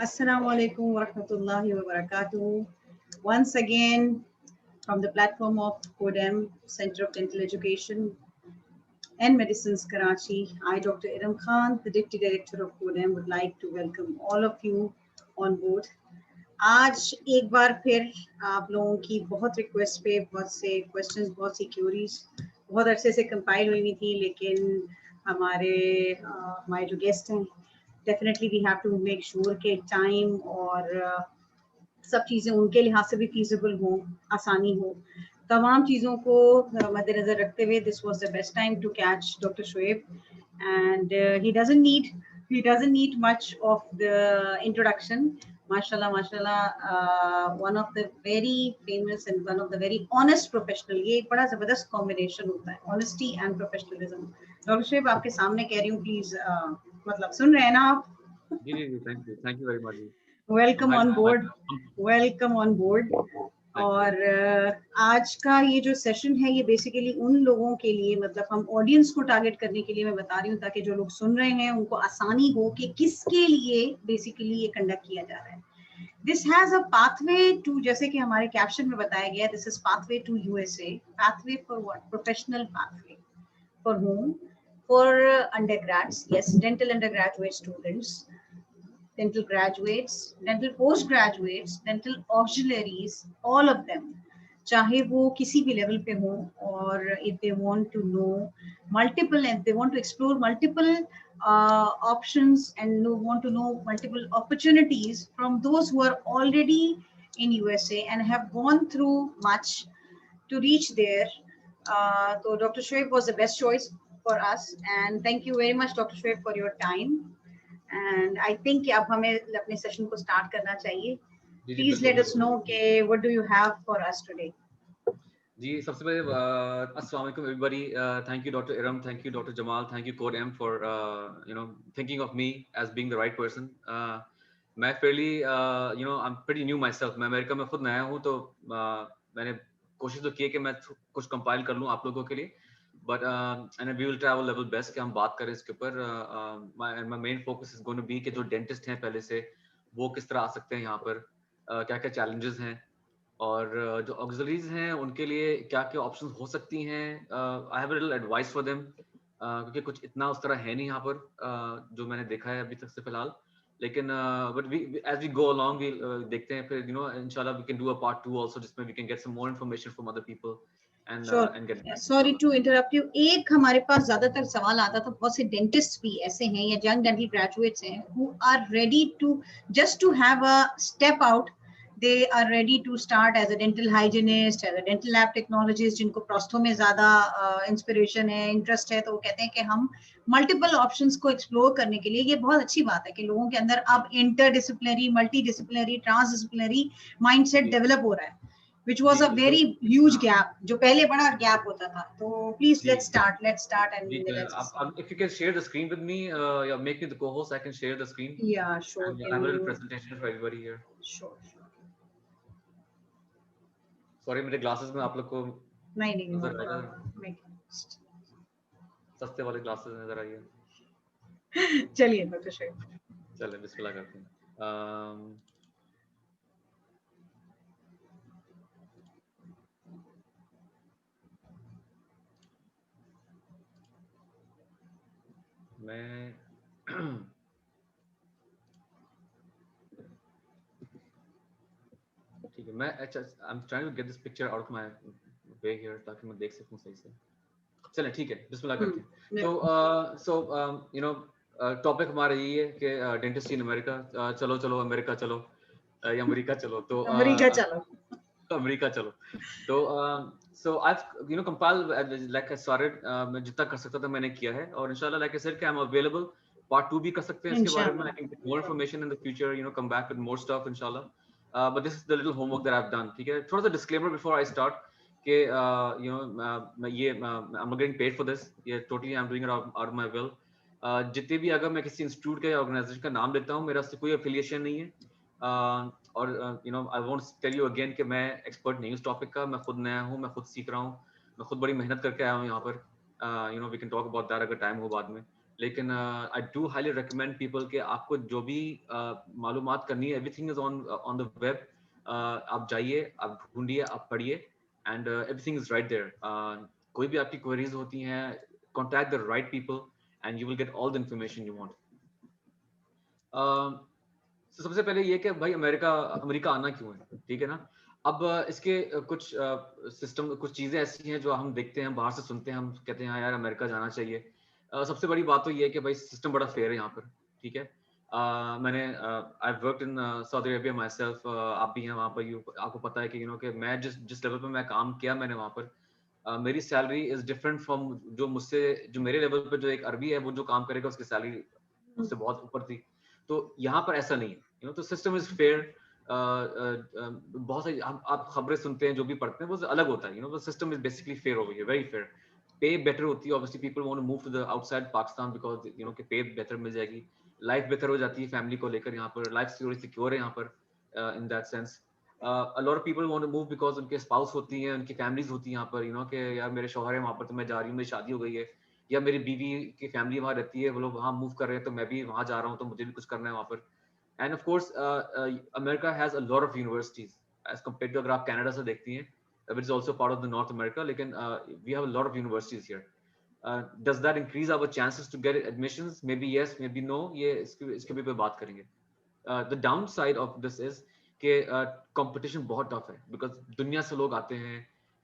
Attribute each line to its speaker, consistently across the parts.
Speaker 1: Assalamu alaikum wa rahmatullahi wa barakatuh. Once again, from the platform of CODEM, Center of Dental Education and Medicines, Karachi, I, Dr. Iram Khan, the Deputy Director of CODEM, would like to welcome all of you on board. आज एक बार फिर आप लोगों की बहुत request पे बहुत से क्वेश्चंस, बहुत सी क्यूरीज बहुत अच्छे से कंपाइल हुई थी, लेकिन हमारे जो गेस्ट हैं definitely we have to make sure के टाइम और सब चीज़ें उनके लिहाज से भी फीजिबल हो, आसानी हो, तमाम चीज़ों को मद्देनजर रखते हुए this was the best time to catch doctor Shoaib and he doesn't need much of the introduction. Mashallah, one of the very famous and one of the very honest professional. ये एक बड़ा जबरदस्त कॉम्बिनेशन होता है, honesty and professionalism. Doctor Shoaib आपके सामने कह रही हूँ, प्लीज मतलब सुन रहे हैं ना आप?
Speaker 2: जी, थैंक यू वेरी मच जी।
Speaker 1: Welcome on board, welcome on board. और आज का ये जो सेशन है ये बेसिकली उन लोगों के लिए, मतलब हम ऑडियंस को टारगेट करने के लिए मैं बता रही हूँ, ताकि जो लोग सुन रहे हैं उनको आसानी हो कि किसके लिए बेसिकली ये कंडक्ट किया जा रहा है। This has a pathway to, जैसे कि हमारे कैप्शन में बताया गया, this is pathway to USA. Pathway for what? Professional pathway for whom? For undergrads, yes, dental undergraduate students, dental graduates, dental postgraduates, dental auxiliaries, all of them, चाहे वो किसी भी लेवल पे हो, और if they want to know multiple and they want to explore multiple options and want to know multiple opportunities from those who are already in USA and have gone through much to reach there. So Dr. Shoaib was the best choice for us, and thank you very much, Dr. Shoaib, for your time. And I think अब हमें अपने session को start करना चाहिए. Please let us know के what do you have for us today.
Speaker 2: जी, सबसे पहले अस्सलाम वालेकुम everybody. Thank you doctor Iram, thank you doctor Jamal, thank you CODEM for thinking of me as being the right person. मैं fairly I am pretty new myself. मैं America में खुद नया हूँ, तो मैंने कोशिश तो की है कि मैं कुछ कंपाइल कर लूँ आप लोगों के लिए, but and we will try our level best कि हम बात करें इसके ऊपर. My main focus is going to be कि जो डेंटिस्ट हैं पहले से, वो किस तरह आ सकते हैं यहाँ पर, क्या क्या चैलेंजेस हैं, और जो ऑक्सिलरीज हैं उनके लिए क्या क्या ऑप्शंस हो सकती हैं. I have a little advice for them, क्योंकि कुछ इतना उस तरह है नहीं यहाँ पर जो मैंने देखा है अभी तक से फिलहाल. लेकिन but we as we go along we देखते हैं फिर इंशाल्लाह we can do a part 2 also, जिसमें we can get some more information from other people and get.
Speaker 1: Sorry to interrupt you. एक हमारे पास ज्यादातर सवाल आता था, बहुत से डेंटिस्ट भी ऐसे हैं या यंग डेंटल ग्रेजुएट्स हैं who are ready to just to have a step out. They are ready to start as a dental hygienist, as a dental lab technologist, जिनको प्रोस्थो में ज्यादा इंस्पिरेशन है, इंटरेस्ट है, तो वो कहते हैं कि हम मल्टीपल ऑप्शंस को एक्सप्लोर करने के लिए, ये बहुत अच्छी बात है कि लोगों के अंदर अब interdisciplinary, multidisciplinary, transdisciplinary mindset develop हो रहा है, which was a very huge gap, जो पहले बड़ा गैप होता था. तो please let's start and
Speaker 2: if you can share the screen with me, yeah, make me the co-host, I can share the screen.
Speaker 1: Yeah, sure.
Speaker 2: And I have a little presentation for everybody here.
Speaker 1: Sure.
Speaker 2: Sorry, मेरे glasses में आप लोग को
Speaker 1: नहीं
Speaker 2: नजर आएगा, सस्ते वाले ग्लासेस नजर आइए.
Speaker 1: चलिए डॉक्टर शोएब,
Speaker 2: चलिए बिस्मिल्लाह करते हैं. मैं ठीक है, मैं अच्छा I am trying to get this picture out of my way here ताकि मैं देख सकूं सही से. चलें ठीक है, बिस्मिल्लाह करते हैं. सो यू नो टॉपिक हमारा यही है कि डेंटिस्ट इन अमेरिका. चलो अमेरिका चलो या अमेरिका चलो. तो अमेरिका चलो. तो so I've compiled like I started, मैं जितना कर सकता था मैंने किया है, और इंशाल्लाह like I said कि I'm available. Part 2 भी कर सकते हैं इसके बारे में. I can get more information in the future, come back with more stuff inshallah. But this is the little homework that I've done. ठीक है, थोड़ा सा disclaimer before I start कि I'm not getting paid for this. ये totally I'm doing it out of my will. जितने भी अगर मैं किसी इंस्टीट्यूट का या ऑर्गेनाइजेशन का नाम लेता हूँ, मेरा उससे कोई एफिलिएशन नहीं है. और I won't tell you again कि मैं एक्सपर्ट नहीं हूँ इस टॉपिक का. मैं खुद नया हूँ, मैं खुद सीख रहा हूँ, मैं खुद बड़ी मेहनत करके आया हूँ यहाँ पर. We can talk about that अगर टाइम हो बाद में. लेकिन I do highly recommend people के आपको जो भी मालूमात करनी है, everything is on the web. आप जाइए, आप ढूंढिए, आप पढ़िए, and everything is right there. कोई भी आपकी क्वेरीज होती हैं, contact the right people and you will get all the information you want. सबसे पहले ये कि भाई अमेरिका अमेरिका आना क्यों है, ठीक है ना. अब इसके कुछ सिस्टम, कुछ चीज़ें ऐसी हैं जो हम देखते हैं, बाहर से सुनते हैं, हम कहते हैं हाँ यार अमेरिका जाना चाहिए. सबसे बड़ी बात तो ये है कि भाई सिस्टम बड़ा फेयर है यहाँ पर, ठीक है. मैंने I worked in Saudi Arabia my self. आप भी हैं वहाँ पर, आपको पता है कि कि मैं जिस लेवल पर मैं काम किया मैंने वहाँ पर, मेरी सैलरी इज डिफरेंट फ्रॉम जो मेरे लेवल पर जो एक अरबी है वो जो काम करेगा उसकी सैलरी उससे बहुत ऊपर थी. तो यहाँ पर ऐसा नहीं है, तो सिस्टम इज फेयर. बहुत सारी आप खबरें सुनते हैं, जो भी पढ़ते हैं वो अलग होता है. The system is basically fair over here, very fair. Pay better होती है, obviously people want to move to the outside Pakistan because कि पे बेटर मिल जाएगी, लाइफ बेहतर हो जाती है फैमिली को लेकर. यहाँ पर लाइफ सिक्योर है यहाँ पर in that sense. a lot of people want to move because उनके स्पाउस होती हैं, उनकी फैमिलीज होती हैं यहाँ पर, कि यार मेरे शौहर है वहाँ पर तो मैं जा रही हूँ, मेरी शादी हो गई है, या मेरी बीवी की फैमिली वहाँ रहती है, वो लोग वहाँ मूव कर रहे हैं तो मैं भी वहाँ जा रहा हूँ, तो मुझे भी कुछ करना है वहाँ पर. And of course America has a lot of universities as compare to, अगर आप कनाडा से देखती हैं, which is also part of the North America, लेकिन we have a lot of universities here. Does that increase our chances to get admissions? Maybe yes, maybe no. ये इसके भी पे बात करेंगे. The downside of this is कि competition बहुत tough है, बिकॉज दुनिया से लोग आते हैं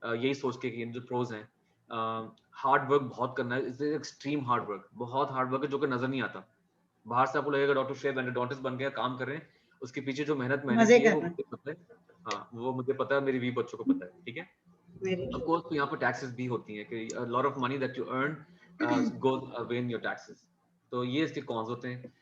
Speaker 2: यही सोच के कि जो प्रोज हैं, हार्ड वर्क बहुत करना है, इट्स एक्सट्रीम हार्ड वर्क, बहुत हार्ड वर्क है जो कि नजर नहीं आता. बाहर से आपको लगेगा डॉक्टर शेफ एंडोडोंटिस्ट बन गया, काम कर रहे हैं, उसके पीछे जो मेहनत मैंने
Speaker 1: मजे
Speaker 2: की है
Speaker 1: कर
Speaker 2: वो
Speaker 1: रहे
Speaker 2: मुझे पता है. हाँ, वो मुझे पता है, मेरी भी बच्चों को पता है, ठीक है.
Speaker 1: Very
Speaker 2: Of
Speaker 1: true.
Speaker 2: course, तो यहाँ पर टैक्सेस भी होती हैं कि a lot of money that you earn goes away in your taxes. तो ये इसके कॉन्स होते हैं.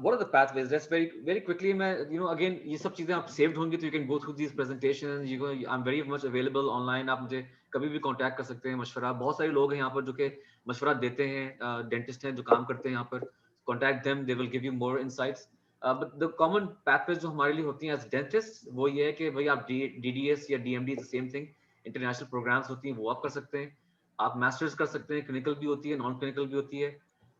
Speaker 2: What are the pathways? Just very quickly, मैं again ये सब चीजें आप saved होंगी तो you can go through these presentations. I'm very much available online. आप मुझे कभी भी contact कर सकते हैं. मशवरा, बहुत सारे लोग हैं यहाँ पर जो कि मशवरा देते हैं, डेंटिस्ट हैं जो काम करते हैं यहाँ पर. Contact them, they will give you more insights. But the common pathways जो हमारे लिए होती हैं as dentists, वो ये है कि भाई आप DDS या DMD, the same thing. International programmes होती हैं, वो आप कर सकते हैं. आप मास्टर्स कर सकते हैं, क्लिनिकल भी होती है, नॉन क्लिनिकल भी होती है.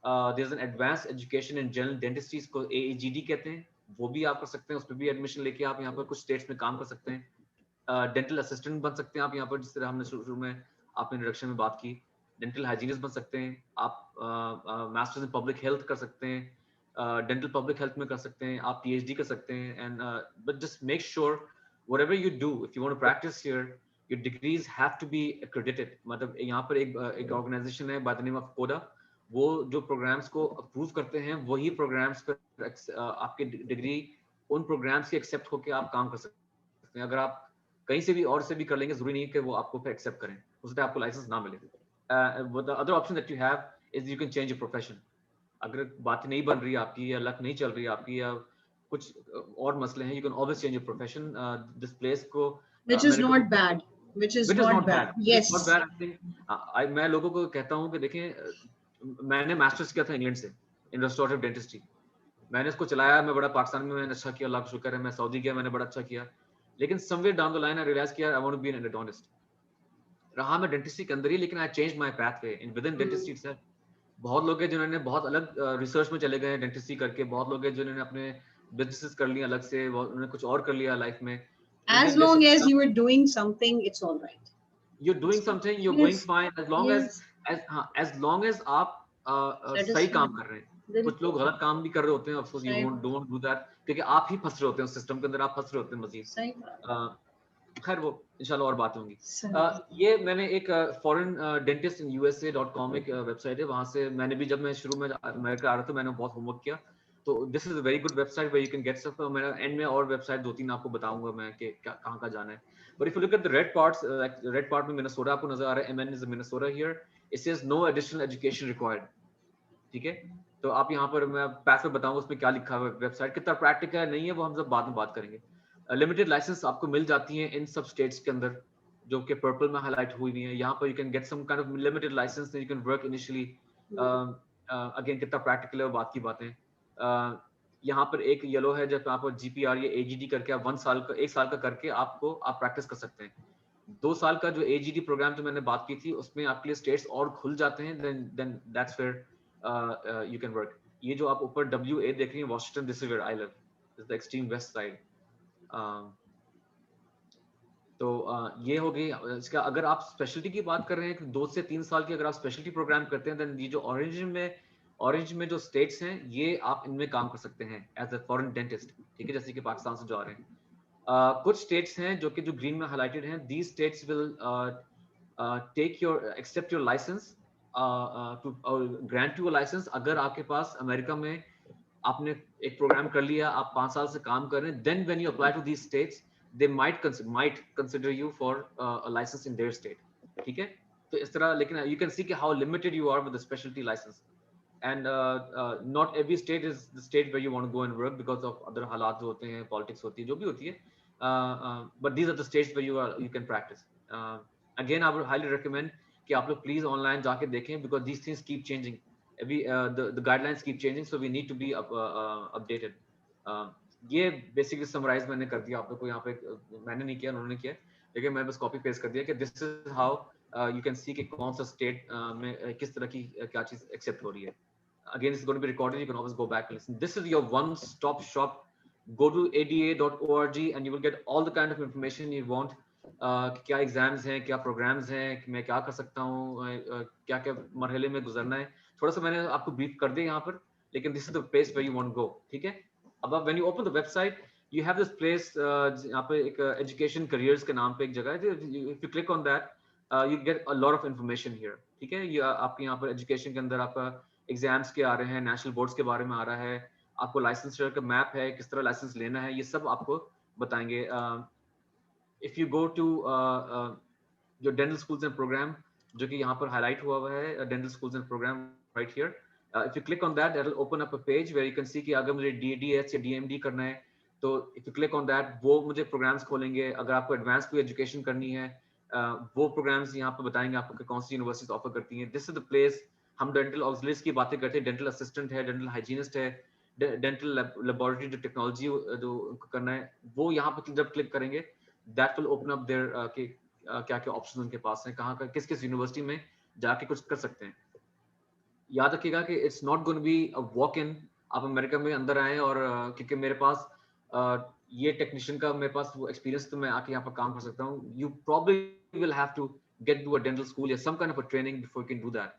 Speaker 2: There is an advance education in general dentistry, को AAGD कहते हैं, वो भी आप कर सकते हैं. उसमें भी एडमिशन लेके आप यहाँ पर कुछ स्टेट्स में काम कर सकते हैं. डेंटल असिस्टेंट बन सकते हैं आप यहाँ पर, जिस तरह हमने शुरू में आपने इंट्रोडक्शन में बात की. डेंटल हाइजीनिस्ट बन सकते हैं आप. मास्टर्स इन पब्लिक हेल्थ कर सकते हैं, डेंटल पब्लिक हेल्थ में कर सकते हैं. आप PhD कर सकते हैं. And but just make sure whatever you do, if you want to practice here, your degrees have to be accredited. मतलब यहाँ पर एक ऑर्गेनाइजेशन है by the name of CODA, वो जो प्रोग्राम्स को अप्रूव करते हैं, वही प्रोग्राम्स पर आपके डिग्री उन प्रोग्राम्स के एक्सेप्ट होकर आप काम कर सकते हैं. अगर आप कहीं से भी और से भी कर लेंगे, जरूरी नहीं कि वो आपको फिर एक्सेप्ट करें, उससे आपको लाइसेंस ना मिले. the other option that you have is you can change your profession. अगर बात नहीं बन रही है आपकी, या लक नहीं चल रही है आपकी, या कुछ और मसले हैं, you can always change your profession. This place को
Speaker 1: Which is
Speaker 2: अमेरिका
Speaker 1: not
Speaker 2: को,
Speaker 1: bad. Which is
Speaker 2: which is
Speaker 1: not
Speaker 2: not
Speaker 1: bad.
Speaker 2: bad, which is not
Speaker 1: Yes.
Speaker 2: bad. I think मैं लोगों को कहता हूँ कि देखें, मैंने मास्टर्स किया था इंग्लैंड से इन रेस्टोरेटिव डेंटिस्ट्री. मैंने इसको चलाया, मैं बड़ा पाकिस्तान में मैंने अच्छा किया, अल्लाह का शुक्र है. मैं सऊदी गया, मैंने बड़ा अच्छा किया, लेकिन somewhere down the line I realise किया I want to be an endodontist. रहा मैं डेंटिस्ट्री के अंदर ही, लेकिन I change my pathway in within dentistry itself. बहुत लोग हैं जिन्होंने बहुत अलग रिसर्च में चले गए डेंटिस्ट्री करके, बहुत लोग हैं जिन्होंने अपने बिजनेसेस कर लिए अलग से, उन्होंने कुछ और कर लिया लाइफ में.
Speaker 1: As long as you are doing something, it's all right.
Speaker 2: You're doing something, you're going fine, as long as long as आप सही काम कर रहे हैं. कुछ लोग गलत काम भी कर रहे होते हैं, of course you don't do that, क्योंकि आप ही फंस रहे होते हैं उस सिस्टम के अंदर, आप फंस रहे होते हैं मजीद. खैर वो इंशाल्लाह और बात होंगी. ये मैंने एक फॉरेन डेंटिस्ट इन USA.com एक वेबसाइट है, वहां से मैंने भी, जब मैं शुरू में अमेरिका आ रहा था, मैंने बहुत होमवर्क किया. तो this is a very good website where you can get stuff. मैं एंड में और वेबसाइट 2-3 आपको बताऊंगा मैं कि कहाँ कहाँ जाना है. But if you look at the red parts, red part में मिनेसोटा आपको नजर आ रहा है. MN is Minnesota here. It says no additional education required. ठीक है, तो आप यहाँ पर, मैं पैसे बताऊंगा उसमें क्या लिखा हुआ है, वेबसाइट कितना प्रैक्टिकल है नहीं है वो हम सब बाद में बात करेंगे. लिमिटेड लाइसेंस आपको मिल जाती हैं इन सब स्टेट्स के अंदर जो कि पर्पल में हाईलाइट हुई हुई है. यहाँ पर you can get some kind of limited licence, you can work initially. Again कितना प्रैक्टिकल है वो बात की बातें. यहाँ पर एक येलो है जब आप GPR या AGD करके आप 1 साल का करके आप प्रैक्टिस कर सकते हैं. 2 साल का जो AGD प्रोग्राम जो मैंने बात की थी, उसमें आपके लिए स्टेट्स और खुल जाते हैं. Then that's fair. you can work. ये जो आप ऊपर WA देख रही हैं, Washington, this is where I live. This is the extreme west side. तो ये हो गई इसका। अगर आप स्पेशलिटी की बात कर रहे हैं कि 2 से 3 साल की अगर आप स्पेशलिटी प्रोग्राम करते हैं, देन ये जो ऑरेंज में जो स्टेट्स हैं, ये आप इनमें काम कर सकते हैं एज अ फॉरेन डेंटिस्ट, ठीक है, जैसे कि पाकिस्तान से जो आ रहे हैं। कुछ स्टेट्स हैं जो कि जो ग्रीन में हाईलाइटेड हैं, these states will accept your licence to grant you a licence. अगर आपके पास अमेरिका में आपने एक प्रोग्राम कर लिया, आप 5 साल से काम कर रहे हैं, then when you apply to these states, they might consider you for a license in their state, ठीक है। तो इस तरह, लेकिन you can see how limited you are with the specialty license, and not every state is the state where you want to go and work because of other हालात जो होते हैं, politics होती है, जो भी होती है, but these are the states where you can practice. Again, I would highly recommend कि आप लोग please online जाके देखें, because these things keep changing. The guidelines keep changing, so we need to be updated. ये basically summarise मैंने कर दिया आप लोग को यहाँ पे, मैंने नहीं किया, उन्होंने किया, लेकिन मैं बस कॉपी पेस्ट कर दिया कि this is how you can see कि कौन सा स्टेट में किस तरह की क्या चीज एक्सेप्ट हो रही है। Again, it's going to be recorded. You can always go back and listen. This is your one-stop shop. Go to ada.org and you will get all the kind of information you want. क्या exams हैं, क्या programmes हैं, मैं क्या कर सकता हूँ, क्या क्या मरहले में गुजरना है, थोड़ा सा मैंने आपको ब्रीफ कर दिया यहाँ पर, लेकिन this is the place where you want to go, ठीक है। अब when you open the website, you have this place, यहाँ पे एक एजुकेशन करियर्स के नाम पे एक जगह है, if you click on that you get a lot of information here, ठीक है। ये आपके यहाँ पर एजुकेशन के अंदर आपका एग्जाम्स के आ रहे हैं, नेशनल बोर्ड्स के बारे में आ रहा है, आपको लाइसेंसर का मैप है, किस तरह लाइसेंस लेना है, ये सब आपको बताएंगे। इफ यू गो टू जो डेंटल स्कूल्स एंड प्रोग्राम, जो कि यहाँ पर हाईलाइट हुआ है, dental schools and programme right here, if you click on that, it will open up a page where you can see कि अगर मुझे DDS या DMD करना है, तो if you click on that, वो मुझे प्रोग्राम्स खोलेंगे। अगर आपको एडवांस कोई एजुकेशन करनी है, वो प्रोग्राम्स यहाँ पर बताएंगे आपको कि कौन सी यूनिवर्सिटीज ऑफर करती हैं। This is the place. हम डेंटल ऑक्सिलरीज की बातें करते हैं, डेंटल असिस्टेंट है, डेंटल हाइजीनिस्ट है, डेंटल लेबोरेटरी जो टेक्नोलॉजी जो करना है, वो यहाँ पर जब क्लिक करेंगे, that will open up there कि क्या क्या ऑप्शन उनके पास हैं, कहाँ का किस किस यूनिवर्सिटी में जाके कुछ कर सकते हैं। याद रखिएगा कि it's not going to be a walk in, आप अमेरिका में अंदर आए और क्योंकि मेरे पास ये टेक्नीशियन का मेरे पास वो एक्सपीरियंस, तो मैं आके यहाँ पर काम कर सकता हूँ। You probably will have to get to a dental school या some kind of a training before you can do that.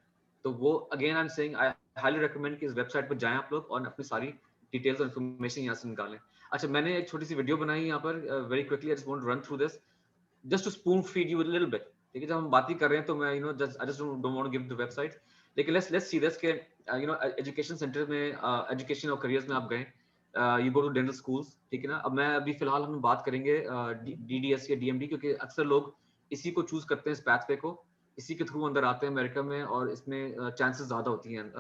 Speaker 2: तो वो again I am saying, I highly recommend कि इस वेबसाइट पर जाएं आप लोग और अपनी सारी डिटेल्स और इन्फॉर्मेशन यहाँ से निकालें। अच्छा, मैंने एक छोटी सी वीडियो बनाई यहाँ पर, very quickly I just want to run through this just to spoon feed you a little bit, ठीक है। जब हम बात ही कर रहे हैं तो मैं just I just don't want to give the website, लेकिन let's see this के एजुकेशन सेंटर में, एजुकेशन और करियर्स में आप गए, you go to dental schools, ठीक है ना। अब मैं अभी फिलहाल हम बात करेंगे DDS या DMD, क्योंकि अक्सर लोग इसी को चूज करते हैं, इस पाथवे को, इसी के थ्रू अंदर आते हैं अमेरिका में, और इसमें चांसेस ज्यादा होती हैं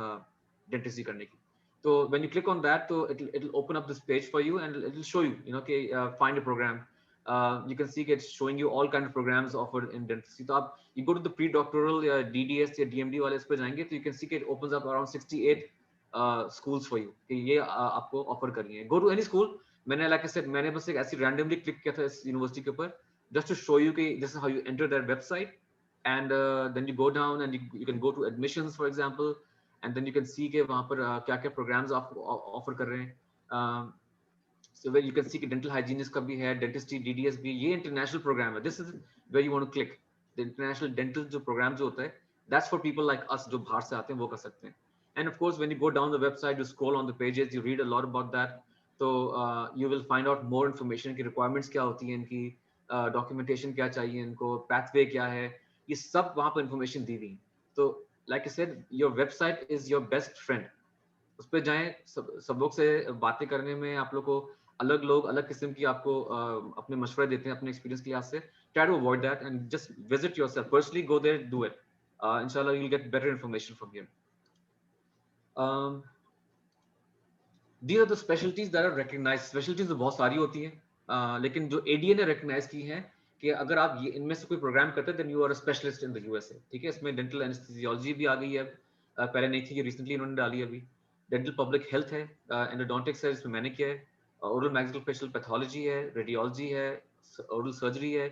Speaker 2: डेंटिस्ट्री करने की। तो when you click on that, तो it'll open up this page for you and it'll show you कि find a program. You can see it's showing you all kind of programs offered in dentistry. तो आप you go to the pre-doctoral या DDS या DMD वाले इस पे जाएंगे, तो you can see it opens up around 68 schools for you कि ये आपको ऑफर कर रही है। Go to any school. मैंने like I said, मैंने बस एक ऐसी randomly क्लिक किया था इस यूनिवर्सिटी के ऊपर, just to show you कि this is how you enter their website, and then you go down and you can go to admissions for example, and then you can see कि वहाँ पर क्या क्या programs आपको offer कर रहे हैं। So where you can see कि dental hygienist का भी है, dentistry DDS भी, ये international program है। This is where you want to click. The international dental जो program जो होता है, that's for people like us जो बाहर से आते हैं, वो कर सकते हैं। And of course, when you go down the website, you scroll on the pages, you read a lot about that. So you will find out more information कि requirements क्या होती हैं इनकी, documentation क्या चाहिए इनको, pathway क्या है, ये सब वहाँ पर information दी हुई है। तो like I said, your website is your best friend. उस पे जाएं, सब लोग से बातें करने में आप लोग को अलग लोग अलग किस्म की आपको अपने मशवरे देते हैं अपने एक्सपीरियंस की लिहाज से। Try to avoid that and just visit yourself personally, go there, do it, इंशाल्लाह you will get better information from here. These are the specialities that are recognised. Specialities तो बहुत सारी होती हैं, लेकिन जो एडीए ने रिकॉग्नाइज की हैं कि अगर आप ये इनमें से कोई प्रोग्राम करते हैं, then you are a specialist in the USA, ठीक है। इसमें डेंटल एनेस्थीसियोलॉजी भी आ गई है, पहले नहीं थी, ये रिसेंटली इन्होंने डाली है अभी। डेंटल पब्लिक हेल्थ है, एंडोडोंटिक्स है, इसमें मैंने किया है, ओरल मैक्सिलोफेशियल पैथोलॉजी है, रेडियोलॉजी है, ओरल सर्जरी है,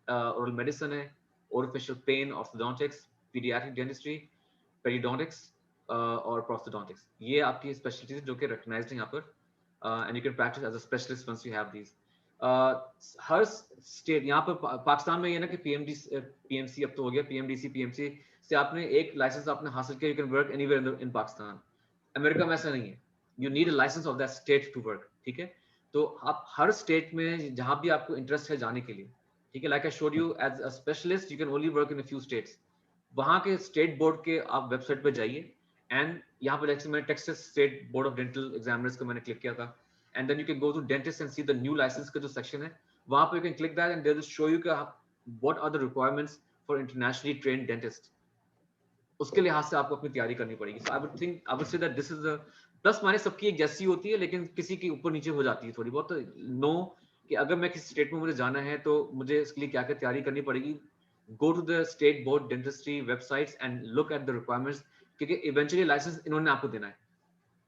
Speaker 2: ओरल मेडिसिन है, orofacial pain, orthodontics, paediatric dentistry, periodontics, और प्रोस्थोडोंटिक्स, ये आपकी स्पेशलिटीज जो कि रिकॉग्नाइज्ड है यहाँ पर, and you can practice as a specialist once you have these. हर स्टेट यहाँ पर पाकिस्तान में ये ना कि पीएमसी अब तो हो गया, पीएमडीसी पीएमसी से आपने एक लाइसेंस आपने हासिल किया, you can work anywhere in Pakistan. America में ऐसा नहीं है, you need a licence of that state to work, ठीक है। तो आप हर स्टेट में जहां भी आपको इंटरेस्ट है जाने के लिए, ठीक है, like I showed you as a specialist you can only work in a few states. वहां के स्टेट बोर्ड के आप वेबसाइट पे जाइए, एंड यहाँ पर जैसे मैंने Texas State Board of Dental Examiners को मैंने क्लिक किया था, and then you can go to dentist and see the new licence का जो सेक्शन है, वहां पर you can click that and they will show you what are the requirements for internationally trained dentist. उसके लिहाज से आपको अपनी तैयारी करनी पड़ेगी। So I would say that this is plus minus सबकी एक जैसी होती है, लेकिन किसी की ऊपर नीचे हो जाती है थोड़ी बहुत। तो नो कि अगर मैं किसी स्टेट में मुझे जाना है तो मुझे इसके लिए क्या क्या तैयारी करनी पड़ेगी। Go to the state board dentistry websites and look at the requirements, क्योंकि इवेंचुअली लाइसेंस इन्होंने आपको देना है।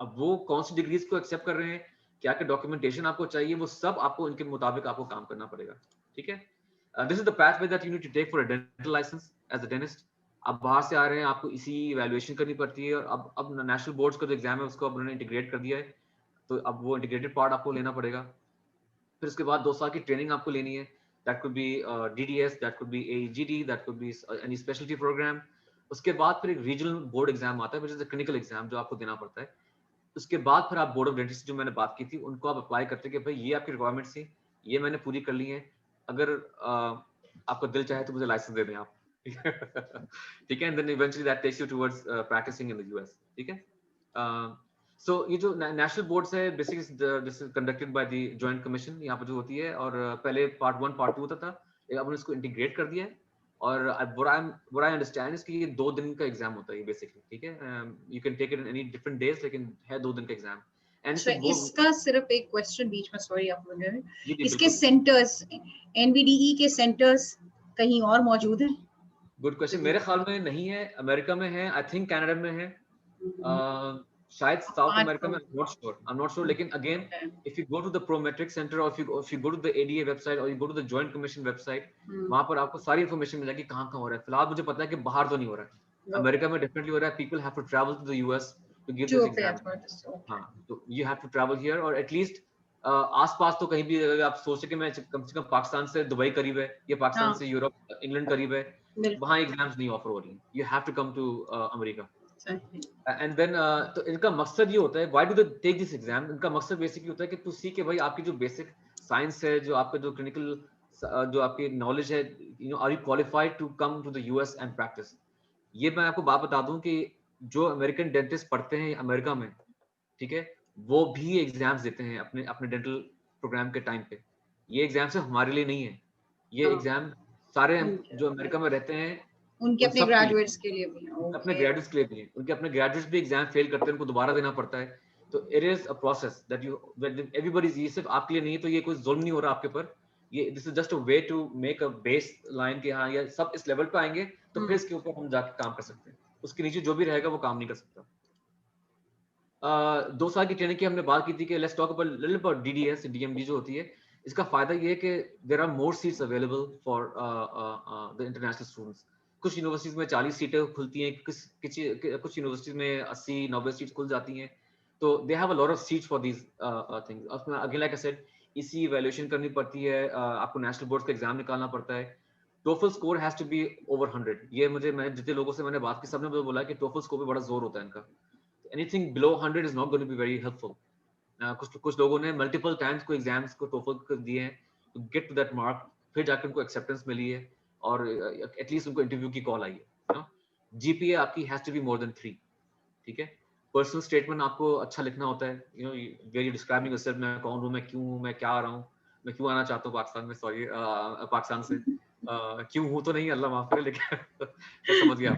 Speaker 2: अब वो कौन सी डिग्रीज को एक्सेप्ट कर रहे हैं, क्या क्या डॉक्यूमेंटेशन आपको चाहिए, वो सब आपको इनके मुताबिक आपको काम करना पड़ेगा, ठीक है। This is the pathway that you need to take for a dental licence as a dentist. आप बाहर से आ रहे हैं, आपको इसी इवैल्यूएशन करनी पड़ती है, और अब नेशनल बोर्ड्स का जो एग्जाम है उसको अब उन्होंने इंटीग्रेट कर दिया है, तो अब वो इंटीग्रेटेड पार्ट आपको लेना पड़ेगा। फिर उसके बाद 2 साल की ट्रेनिंग आपको लेनी है, that could be DDS, that could be AEGD, that could be any speciality programme. उसके बाद फिर एक रीजनल बोर्ड एग्जाम आता है which is a clinical exam जो आपको देना पड़ता है। उसके बाद फिर आप बोर्ड ऑफ डेंटिस्ट जो मैंने बात की थी उनको आप अप्लाई करते कि भाई ये आपकी रिक्वायरमेंट्स थी, ये मैंने पूरी कर ली है, अगर आपका दिल चाहे तो मुझे लाइसेंस दे दें आप। ठीक है, and then eventually that takes you towards practising in the US, ठीक है। सो ये जो नेशनल बोर्ड्स है basically this is conducted by the joint commission यहाँ पर जो होती है, और पहले पार्ट 1 पार्ट 2 होता था, अब उन्होंने इसको इंटीग्रेट कर दिया है। और what I understand is कि ये 2 दिन का एग्जाम होता है ये बेसिकली, ठीक है। You can take it in any different days, लेकिन है 2 दिन का एग्जाम। एंड
Speaker 1: अच्छा, इसका सिर्फ एक क्वेश्चन बीच में, सॉरी आप मुझे, इसके
Speaker 2: बिल्कुल।
Speaker 1: सेंटर्स, NBDE के सेंटर्स कहीं और मौजूद हैं?
Speaker 2: Good question. मेरे ख्याल में नहीं है, अमेरिका में है, आई थिंक कनाडा में है, शायद साउथ अमेरिका में, I'm not sure, लेकिन again if you go to the Prometric Center or if you go to the ADA website or you go to the Joint Commission website, वहां पर आपको सारी information मिल जाएगी कहाँ कहाँ हो रहा है। फिलहाल मुझे पता है कि बाहर तो नहीं हो रहा है, अमेरिका में डेफिनेटली हो रहा है। People have to travel to the US to give this exam। हाँ, तो you have to travel here, और एटलीस्ट आसपास तो कहीं भी, अगर आप सोचे कि मैं कम से कम पाकिस्तान से दुबई करीब है या पाकिस्तान से यूरोप इंग्लैंड करीब है, वहाँ एग्जाम्स नहीं ऑफर हो रही, you have to come to America. And then तो इनका मकसद ये होता है, why do they take this exam, इनका मकसद बेसिकली होता है कि टू सी के भाई आपकी जो बेसिक साइंस है, जो आपका जो क्लिनिकल जो आपकी नॉलेज है, you know, are you qualified to come to the US and practise. ये मैं आपको बात बता दूं कि जो अमेरिकन डेंटिस्ट पढ़ते हैं अमेरिका में, ठीक है, वो भी एग्जाम्स देते हैं अपने अपने डेंटल प्रोग्राम के टाइम पे। ये एग्जाम सिर्फ हमारे लिए नहीं है, ये एग्जाम सारे जो अमेरिका में रहते हैं
Speaker 1: उनके अपने ग्रेजुएट्स के लिए भी,
Speaker 2: अपने ग्रेजुएट्स के लिए भी, उनके अपने ग्रेजुएट्स भी एग्जाम फेल करते हैं, उनको दोबारा देना पड़ता है। तो it is a process that you everybody, ये सिर्फ आपके लिए नहीं है, तो ये कोई जुल्म नहीं हो रहा आपके ऊपर, ये this is just a way to make a base line कि हाँ ये सब इस लेवल पे आएंगे तो फिर इसके ऊपर हम जाके काम कर सकते हैं, उसके नीचे जो भी रहेगा वो काम नहीं कर सकता। 2 साल की ट्रेनिंग की हमने बात की थी कि let's talk about little about DDS DMD जो होती है। इसका फायदा ये है कि there are more seats available for the international students. कुछ यूनिवर्सिटीज में 40 सीटें खुलती हैं, कुछ यूनिवर्सिटीज में 80-90 सीट्स खुल जाती हैं, तो they have a lot of seats for these things. उसमें अगेन लाइक आई सेड, इसी इवैल्यूएशन करनी पड़ती है, आपको नेशनल बोर्ड्स का एग्जाम निकालना पड़ता है। TOEFL score has to be over 100। ये मैंने जितने लोगों से मैंने बात की, सबने मुझे बोला कि टोफल स्कोर पे बड़ा जोर होता है इनका। Anything below 100 is not going to be very helpful. कुछ लोगों ने मल्टीपल टाइम्स को एग्जाम्स को टोफल को दिए हैं to get to that mark, फिर जाकर उनको एक्सेप्टेंस मिली है और एटलीस्ट उनको इंटरव्यू की कॉल आई है। GPA आपकी has to be more than 3, ठीक है। पर्सनल स्टेटमेंट आपको अच्छा लिखना होता है, you know, where you describing yourself, मैं कौन हूँ, मैं क्यों हूँ, मैं क्या आ रहा हूँ, मैं क्यों आना चाहता हूँ पाकिस्तान में, सॉरी पाकिस्तान से क्यों हूँ तो नहीं, अल्लाह माफ करे, लेकिन समझ गया।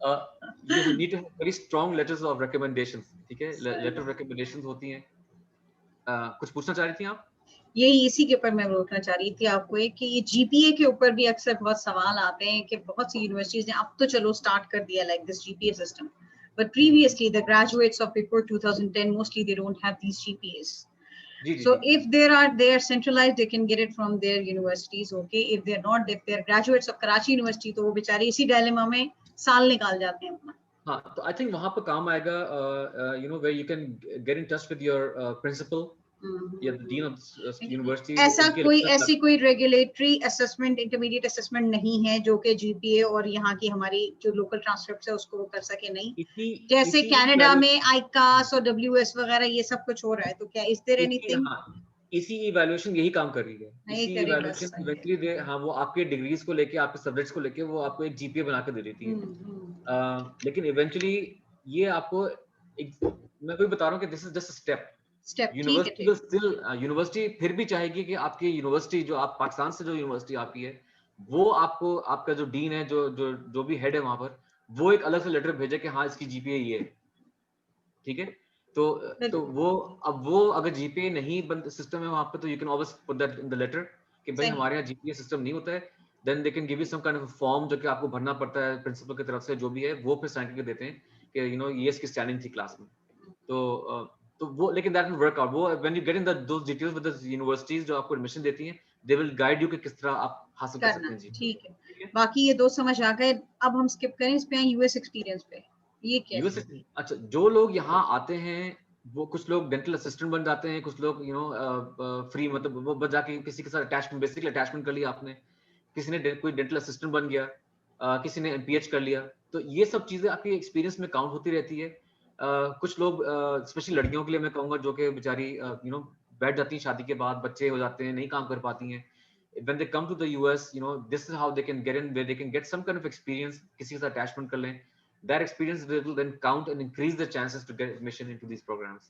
Speaker 2: You need to have very strong letters of recommendations, ठीक है, letter of recommendations होती हैं। कुछ पूछना चाह रही थी आप?
Speaker 1: यही इसी के ऊपर मैं रोकना चाह रही थी आपको, एक कि ये GPA के ऊपर भी अक्सर बहुत सवाल आते हैं कि बहुत सी यूनिवर्सिटीज ने अब तो चलो स्टार्ट कर दिया like this GPA system, but previously the graduates of before 2010 mostly they don't have these GPAs. So if they are centralized, they can get it from their universities, okay. If they are not, if they are graduates of Karachi University, तो वो बेचारे इसी dilemma में साल निकाल जाते हैं अपना।
Speaker 2: हाँ, तो आई थिंक वहाँ पे काम आएगा, you know, where you can get in touch with your principal या द डीन ऑफ यूनिवर्सिटी,
Speaker 1: ऐसा
Speaker 2: उनके
Speaker 1: कोई
Speaker 2: लेक्चर।
Speaker 1: ऐसी कोई रेगुलेटरी असेसमेंट, इंटरमीडिएट असेसमेंट नहीं है जो कि जीपीए और यहाँ की हमारी जो लोकल ट्रांसक्रिप्ट है उसको वो कर सके? नहीं, जैसे कनाडा में आईकास और डब्ल्यूएस वगैरह ये सब कुछ हो रहा है, तो क्या इज देयर एनीथिंग?
Speaker 2: इसी इवैल्यूएशन यही काम कर रही है।
Speaker 1: नहीं
Speaker 2: इसी
Speaker 1: करेगा,
Speaker 2: इवैल्यूएशन
Speaker 1: सही है।
Speaker 2: इवेंचुअली दे, हाँ, वो आपके डिग्रीज को लेके, आपके सब्जेक्ट्स को लेके वो आपको एक जीपीए बना के दे देती है। लेकिन इवेंचुअली ये आपको मैं वही बता रहा हूँ कि this is just a step.
Speaker 1: ठीक है,
Speaker 2: यूनिवर्सिटी विल स्टिल, यूनिवर्सिटी फिर भी चाहेगी कि आपकी यूनिवर्सिटी, जो आप पाकिस्तान से जो यूनिवर्सिटी आपकी है, वो आपको, आपका जो डीन है, जो भी हेड है वहां पर, वो एक अलग से लेटर भेजे कि हाँ इसकी जीपीए ये है, ठीक है। तो वो, अब वो अगर जीपीए नहीं बन सिस्टम है वहां पे, तो you can always put that in the letter कि भाई हमारे यहाँ जीपीए सिस्टम नहीं होता है। Then they can give you some kind of form जो कि आपको भरना पड़ता है प्रिंसिपल की तरफ से, जो भी है वो फिर साइन करके देते हैं कि यू नो ये इसकी स्टैंडिंग थी क्लास में। तो वो, लेकिन दैट विल वर्क आउट। वो when you get in those details with the universities जो आपको एडमिशन देती हैं, दे विल गाइड यू कि किस तरह आप हासिल कर सकते हैं जी।
Speaker 1: ठीक है, बाकी ये दो समझ आ गए। अब हम स्किप करें इस पे, यूएस एक्सपीरियंस पे। ये क्या
Speaker 2: यूएस, अच्छा, जो लोग यहाँ आते हैं वो कुछ लोग डेंटल असिस्टेंट बन जाते हैं, कुछ लोग यू नो फ्री, मतलब वो बस जाके किसी के साथ अटैचमेंट, बेसिकली अटैचमेंट कर लिया आपने, किसी ने कोई डेंटल असिस्टेंट बन गया, किसी ने एमपीएच कर लिया, तो ये सब चीजें आपके एक्सपीरियंस में काउंट होती रहती है। कुछ लोग, स्पेशली लड़कियों के लिए मैं कहूंगा, जो कि बेचारी यू नो बैठ जाती हैं शादी के बाद, बच्चे हो जाते हैं, नहीं काम कर पाती हैं, when they come to the US, you know, this is how they can get in, where they can get some kind of experience, किसी के साथ attachment कर लें, that experience will then count and increase the chances to get admission into these programs.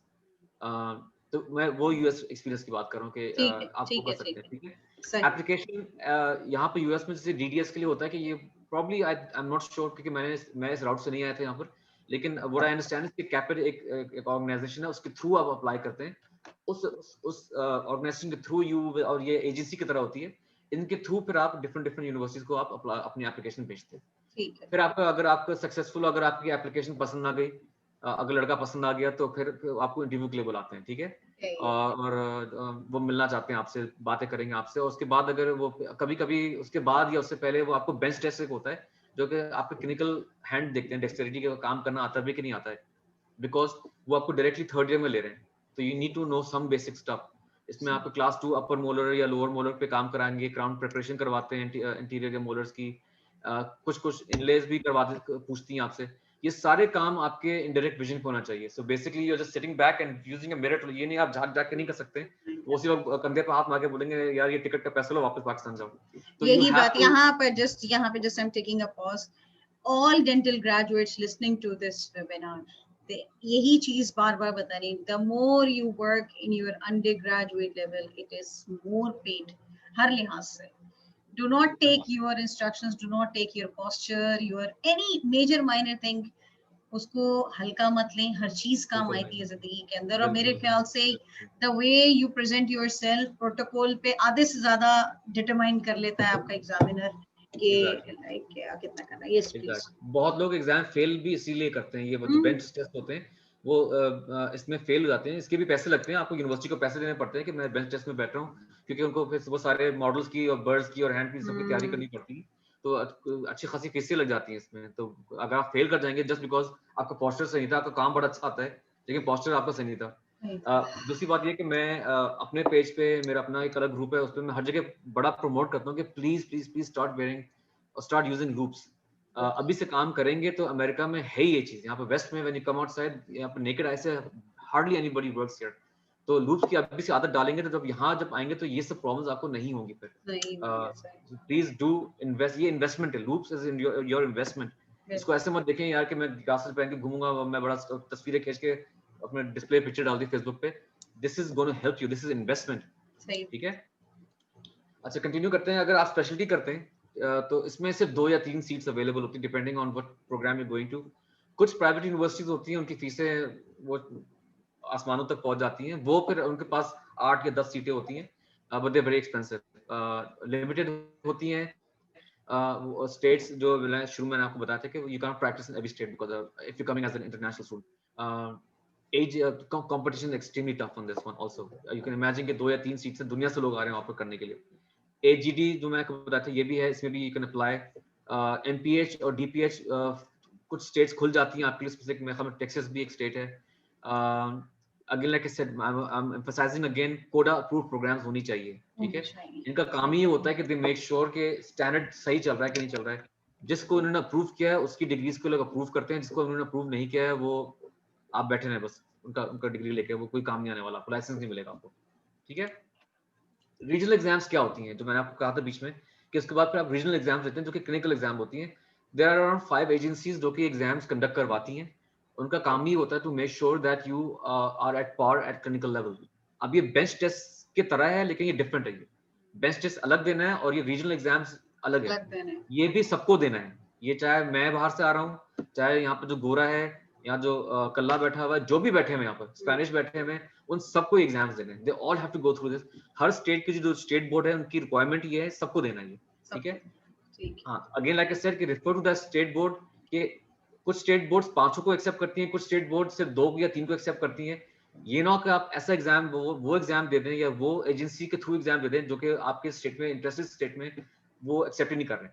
Speaker 2: तो मैं वो US experience की बात कर रहा हूँ कि आप वो कर सकते हैं, ठीक है। एप्लीकेशन यहाँ पे यूएस में जैसे डीडीएस के लिए होता है कि ये probably I am not sure, क्योंकि मैं इस राउट से नहीं आया था यहाँ पर, लेकिन व्हाट आई अंडरस्टैंड इज कि कैपिटल एक ऑर्गेनाइजेशन है, उसके थ्रू आप अप्लाई करते हैं, उस ऑर्गेनाइजेशन के थ्रू यू, और ये एजेंसी की तरह होती है, इनके थ्रू फिर आप डिफरेंट यूनिवर्सिटीज को आप अपनी एप्लीकेशन भेजते हैं। ठीक है, फिर आपका, अगर आपका सक्सेसफुल, अगर आपकी एप्लीकेशन पसंद आ गई, अगर लड़का पसंद आ गया, तो फिर आपको इंटरव्यू के लिए बुलाते हैं, ठीक है। और वो मिलना चाहते हैं आपसे, बातें करेंगे आपसे, और उसके बाद अगर वो कभी कभी उसके बाद या उससे पहले वो आपको बेंच टेस्ट एक होता है, जो कि आपके क्लिनिकल हैंड देखते हैं, डेक्सटेरिटी का काम करना आता भी कि नहीं आता है, बिकॉज वो आपको डायरेक्टली थर्ड ईयर में ले रहे हैं, तो you need to know some basic stuff. इसमें आपको क्लास 2 अपर मोलर या लोअर मोलर पे काम कराएंगे, क्राउन प्रिपरेशन करवाते हैं इंटीरियर के मोलर्स की, कुछ इनलेज भी करवाते, पूछती हैं आपसे। ये सारे काम आपके इनडायरेक्ट विजन पे होना चाहिए। So basically you are just sitting back and using a mirror. ये नहीं आप झांक झांक के नहीं कर सकते, वो उसी वक्त कंधे पे हाथ मार के बोलेंगे यार ये टिकट का पैसा लो, वापस पाकिस्तान जाओ। तो
Speaker 1: यही बात यहाँ पे just I am taking a pause. All dental graduates listening to this webinar, यही चीज बार बार बता रही, the more you work in your undergraduate level, it is more paid हर लिहाज से। Do not take your instructions, do not take your posture, your any major minor thing, उसको हल्का मत लें, हर चीज काम आती है जिंदगी के अंदर। और मेरे ख्याल से the way you present yourself protocol पे आधे से ज्यादा डिटरमाइन कर लेता है आपका एग्जामिनर कि लाइक क्या कितना करना है। Yes please.
Speaker 2: बहुत लोग एग्जाम फेल भी इसीलिए करते हैं, ये जो बेंच टेस्ट होते हैं वो इसमें फेल हो जाते हैं। इसके भी पैसे लगते हैं, आपको यूनिवर्सिटी को पैसे देने पड़ते हैं कि मैं बेंच टेस्ट में बैठ रहा हूँ, क्योंकि उनको फिर वो सारे मॉडल्स की और बर्ड्स की और हैंड की सबकी तैयारी करनी पड़ती है, तो अच्छी खासी फीसें लग जाती हैं इसमें। तो अगर आप फेल कर जाएंगे जस्ट बिकॉज आपका पोस्टर सही था, आपका काम बड़ा अच्छा आता है, लेकिन पोस्टर आपका सही नहीं था। दूसरी बात ये कि मैं अपने पेज पे, मेरा अपना एक अलग ग्रुप है, उस पर मैं हर जगह बड़ा प्रमोट करता हूँ कि please please please start wearing और स्टार्ट यूजिंग लूप्स। अभी से काम करेंगे तो अमेरिका में है ये चीज, यहाँ पे वेस्ट में व्हेन यू कम आउटसाइड, यहाँ पे नेकेड आई से हार्डली एनीबॉडी वर्क्स हियर। तो लूप्स की अभी से आदत डालेंगे तो जब आएंगे तो ये सब प्रॉब्लम्स आपको नहीं होंगी फिर। प्लीज डू इन्वेस्ट, ये इन्वेस्टमेंट है, loops is in your investment. इसको ऐसे मत देखें यार कि मैं ग्लासेस पहन के घूमूंगा, मैं बड़ा तस्वीरें खींच के अपने डिस्प्ले पिक्चर डाल दी फेसबुक पे। This is gonna help you, this is investment, ठीक है। अच्छा, कंटिन्यू करते हैं। अगर आप स्पेशलिटी करते हैं तो इसमें सिर्फ 2 या 3 सीट्स अवेलेबल होती है depending on what program you going to. कुछ प्राइवेट यूनिवर्सिटीज होती हैं, उनकी फीसें वो आसमानों तक पहुंच जाती हैं, वो फिर उनके पास 8 या 10 सीटें होती हैं, but they very expensive, limited होती हैं। स्टेट्स जो शुरू में मैंने आपको बताया था कि you can practice in every state because if you coming as an international student, as competition extremely tough on this one also. You can imagine कि 2 या 3 सीट से दुनिया से लोग आ रहे हैं वहां पर करने के लिए। AGD जो मैं आपको बताया था ये भी है, इसमें भी यू कैन अप्लाई। MPH और DPH कुछ स्टेट्स खुल जाती हैं आपके लिए स्पेसिफिक, मेरे ख्याल में टेक्सास भी एक स्टेट है। Again like I said, I am emphasising again, कोडा अप्रूव्ड प्रोग्राम्स होनी चाहिए, ठीक है। इनका काम ही ये होता है कि दे मेक श्योर कि स्टैंडर्ड सही चल रहा है कि नहीं चल रहा है। जिसको उन्होंने अप्रूव किया है उसकी डिग्रीज को लोग अप्रूव करते हैं, जिसको उन्होंने अप्रूव नहीं किया है वो आप बैठे रहे बस, उनका डिग्री लेके वो कोई काम नहीं आने वाला, आपको लाइसेंस नहीं मिलेगा आपको, ठीक है। रीजनल एग्जाम्स क्या होती हैं, जो मैंने आपको कहा था बीच में कि उसके बाद फिर आप रीजनल एग्जाम्स देते हैं जो कि क्लिनिकल एग्जाम होती हैं। देयर आर अराउंड 5 एजेंसीज जो कि एग्जाम्स कंडक्ट करवाती हैं। उनका काम ही होता है to make sure that you are at par at clinical level. अब ये बेंच टेस्ट की तरह है लेकिन ये डिफरेंट है। ये बेंच टेस्ट अलग देना है और ये रीजनल एग्जाम्स अलग है। ये भी सबको देना है, ये चाहे मैं बाहर से आ रहा हूँ, चाहे यहाँ पे जो गोरा है, यहाँ जो कल्ला बैठा हुआ है, जो भी बैठे हुए यहाँ पर स्पेनिश बैठे हुए, उन सबको एग्जाम्स देने हैं। They all have to go through this. हर स्टेट की जो स्टेट बोर्ड है उनकी रिक्वायरमेंट ये है, सबको देना है, ठीक है। हाँ, अगेन लाइक आई सेड कि refer to the state board के कुछ स्टेट बोर्ड्स 5 को एक्सेप्ट करती हैं, कुछ स्टेट बोर्ड सिर्फ 2 या 3 को एक्सेप्ट करती हैं। ये ना कि आप ऐसा एग्जाम वो एग्जाम दे दें या वो एजेंसी के थ्रू एग्जाम दे दें जो कि आपके स्टेट में, इंटरेस्टेड स्टेट में वो एक्सेप्ट ही नहीं कर रहे,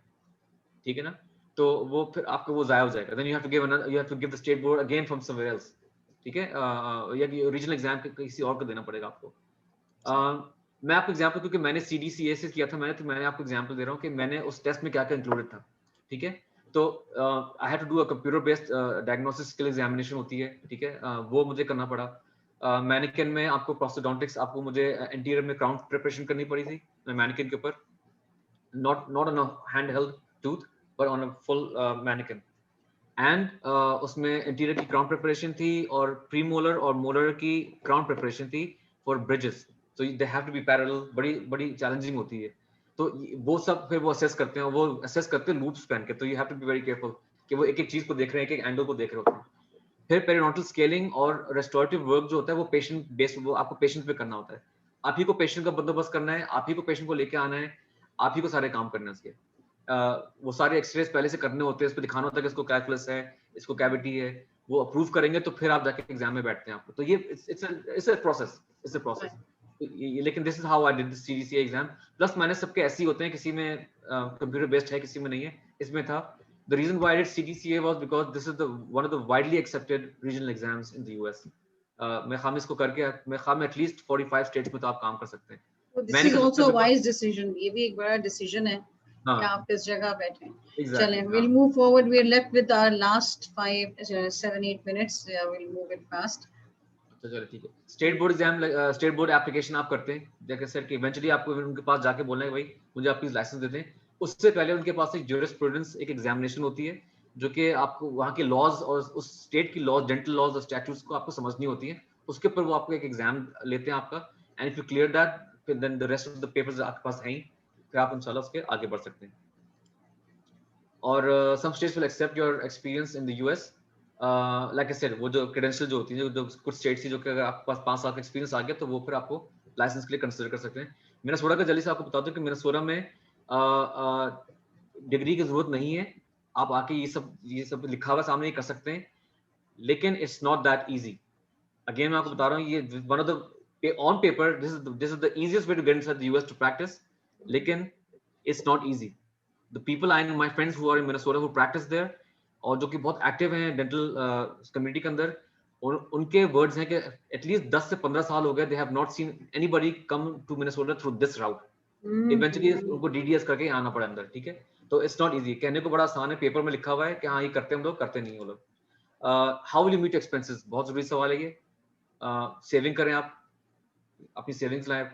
Speaker 2: ठीक है ना। तो वो फिर आपको वो जाया हो जाएगा। Then you have to give the state board again from somewhere else, ठीक है। या रीजनल एग्जाम किसी और को देना पड़ेगा आपको। मैं आपको एग्जांपल, क्योंकि मैंने CDCA से किया था तो मैंने आपको एग्जांपल दे रहा हूँ कि मैंने उस टेस्ट में क्या क्या इंक्लूडेड था, ठीक है। तो I had to do a computer based diagnostic skill examination होती है, ठीक है। वो मुझे करना पड़ा। मैनिकिन में आपको प्रोस्टोडोंटिक्स, आपको मुझे एंटीरियर में क्राउन प्रिपरेशन करनी पड़ी थी मैनिकिन के ऊपर, not on a handheld tooth but on a full mannequin। And उसमें इंटीरियर की क्राउन प्रिपरेशन थी और प्रीमोलर और मोलर की क्राउन प्रिपरेशन थी फॉर ब्रिजेस। तो they have to be parallel, बड़ी बड़ी चैलेंजिंग होती है। तो वो सब फिर वो असेस करते हैं, वो असेस करते हैं लूप्स पहन के। तो you have to be very careful कि वो एक एक चीज को देख रहे हैं, एक एक एंगल को देख रहे होते हैं। फिर पेरिडोंटल स्केलिंग और रेस्टोरेटिव वर्क जो होता है वो पेशेंट बेस्ड, वो आपको पेशेंट पे करना होता है। आप ही को पेशेंट का बंदोबस्त करना है, आप ही को पेशेंट को लेके आना है, आप ही को सारे काम करने हैं उसके। वो सारे एक्सरेज पहले से करने होते हैं, इसको दिखाना होता है कि इसको कैलकुलस है, इसको कैविटी है, वो अप्रूव करेंगे तो फिर आप जाके एग्जाम में बैठते हैं आपको। तो ये इट्स अ प्रोसेस। लेकिन this is how I did this CDCA exam. Plus मैंने सबके ऐसे ही होते हैं, किसी में कंप्यूटर बेस्ड है, किसी में नहीं है। इसमें था the reason why I did CDCA was because this is one of the widely accepted regional exams in the US। मैं खाम इसको करके मैं खाम at least 45 states में तो आप काम कर सकते हैं।
Speaker 1: This is also a wise decision। ये भी एक बड़ा decision है कि आप किस जगह बैठे। चलें, we'll move forward। We are left with our last 5-7-8 minutes। We'll move it fast।
Speaker 2: तो चलो ठीक है। State board exam, state board application आप करते हैं, जैसे सर कि इवेंचुअली आपको उनके पास जाके बोलना है भाई मुझे आप प्लीज लाइसेंस दे दें। उससे पहले उनके पास एक ज्यूरिस्प्रूडेंस, एक एग्जामिनेशन होती है जो कि आपको वहाँ के लॉज और उस स्टेट की लॉज, डेंटल लॉज और स्टैट्यूट्स को आपको समझनी होती है। उसके ऊपर वो आपको एक एग्जाम लेते हैं आपका, and if you clear that फिर then the rest of the papers आपके पास हैं, फिर आप इंशाल्लाह उसके आगे बढ़ सकते हैं। और some states will accept your experience in the US। Like I said, वो जो क्रेडेंशियल जो होती है, जो कुछ स्टेट्स की जो कि अगर आपके पास 5 साल का एक्सपीरियंस आ गया तो वो फिर आपको लाइसेंस के लिए कंसिडर कर सकते हैं। मिनेसोटा का जल्दी से आपको बता दूं कि मिनेसोटा में डिग्री की जरूरत नहीं है, आप आके ये सब लिखा हुआ सामने कर सकते हैं, लेकिन it's not that easy. Again मैं आपको बता रहा हूँ, ये one of the on paper this is the easiest way to get inside the US to practise, लेकिन it's not easy. The people I know, my friends who are in Minnesota who practise there और जो कि बहुत active हैं dental community के अंदर, उनके words हैं कि एटलीस्ट 10 से 15 साल हो गए, they have not seen anybody come to Minnesota through this route. Eventually उनको DDS करके आना पड़ा अंदर, ठीक है। तो इट्स नॉट इजी, कहने को बड़ा आसान है, पेपर में लिखा हुआ है कि हाँ ये करते हैं हम लोग, करते नहीं वो लोग। How will you meet expenses, बहुत जरूरी सवाल है ये। सेविंग करें, आप अपनी सेविंग्स लाएं।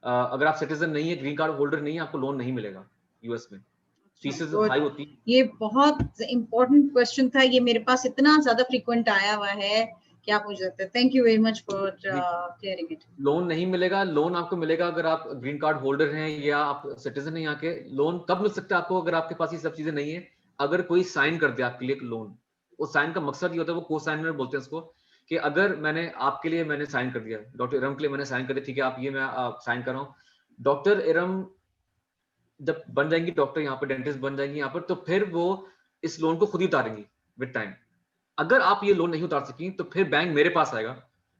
Speaker 2: अगर आप सिटीजन नहीं है, ग्रीन कार्ड होल्डर नहीं है, आपको लोन नहीं मिलेगा US में, फीसेस हाई होती है।
Speaker 1: ये बहुत इंपॉर्टेंट क्वेश्चन था, ये मेरे पास इतना ज्यादा फ्रीक्वेंट आया हुआ है कि आप मुझे लगता है। Thank you very much for clearing it.
Speaker 2: Loan नहीं मिलेगा, लोन आपको मिलेगा अगर आप ग्रीन कार्ड होल्डर हैं या आप सिटीजन हैं यहाँ के। लोन तब मिल सकता है आपको अगर आपके पास ये सब चीजें नहीं है, अगर कोई साइन कर दे आपके लिए लोन। वो साइन का मकसद ये होता है, वो को साइनर बोलते हैं उसको, कि अगर मैंने आपके लिए मैंने साइन कर दिया, डॉक्टर इरम के लिए मैंने साइन कर दिया, ठीक है आप ये मैं साइन कर रहा हूँ, डॉक्टर इरम जब बन जाएंगी डॉक्टर यहाँ पर, डेंटिस्ट बन जाएंगी यहाँ पर, तो फिर वो इस लोन को खुद ही उतारेंगी विद टाइम। अगर आप ये लोन नहीं उतार सकी तो फिर बैंक मेरे पास आएगा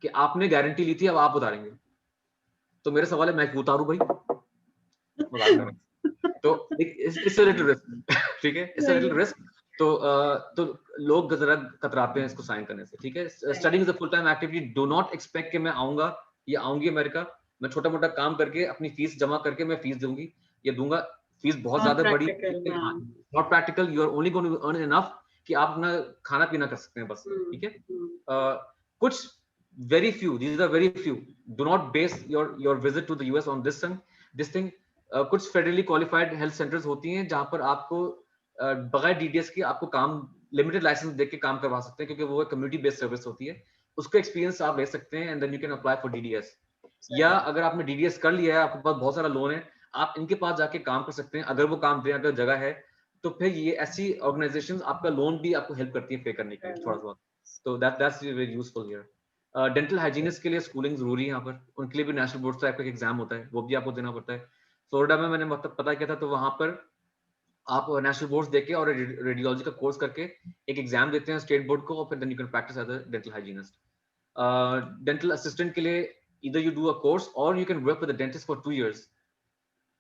Speaker 2: कि आपने गारंटी ली थी, अब आप उतारेंगे। तो मेरा सवाल है, मैं क्यों उतारूं भाई? तो इट्स अ लिटिल रिस्क, ठीक है, इट्स अ लिटिल रिस्क। तो लोग जरा कतराते हैं इसको साइन करने से, ठीक है। Studying is a full time activity, do not expect कि मैं आऊंगा या आऊंगी अमेरिका, मैं छोटा मोटा काम करके अपनी फीस जमा करके मैं फीस दूंगी या दूंगा, फीस बहुत ज्यादा बड़ी, not practical, you are only going to earn enough कि आप अपना खाना पीना कर सकते हैं बस, ठीक है। कुछ very few, these are very few, do not base your visit to the US on this thing. कुछ फेडरली क्वालिफाइड हेल्थ सेंटर्स होती हैं जहां पर आपको बगैर डीडीएस के आपको काम लिमिटेड लाइसेंस देके काम करवा सकते हैं, क्योंकि वो कम्युनिटी बेस्ड सर्विस होती है, उसका एक्सपीरियंस आप ले सकते हैं and then you can apply for DDS. या अगर आपने डीडीएस कर लिया है, आपके पास बहुत सारा लोन है, आप इनके पास जाके काम कर सकते हैं, अगर वो काम दें, अगर जगह है तो फिर ये ऐसी ऑर्गेनाइजेशंस आपका लोन भी आपको हेल्प करती है पे करने के लिए थोड़ा बहुत, तो that's very useful here. Dental hygienist के लिए स्कूलिंग जरूरी है यहाँ पर, उनके लिए भी नेशनल बोर्ड टाइप का एग्जाम होता है, वो भी आपको देना पड़ता है। फ्लोरिडा में मैंने मतलब पता किया था, तो वहां पर आप नेशनल बोर्ड्स देके और रेडियोलॉजी का कोर्स करके एक एग्जाम देते हैं स्टेट बोर्ड को, और फिर then you can practice as a dental hygienist. Dental assistant के लिए either you do a course or you can work with a dentist for 2 years.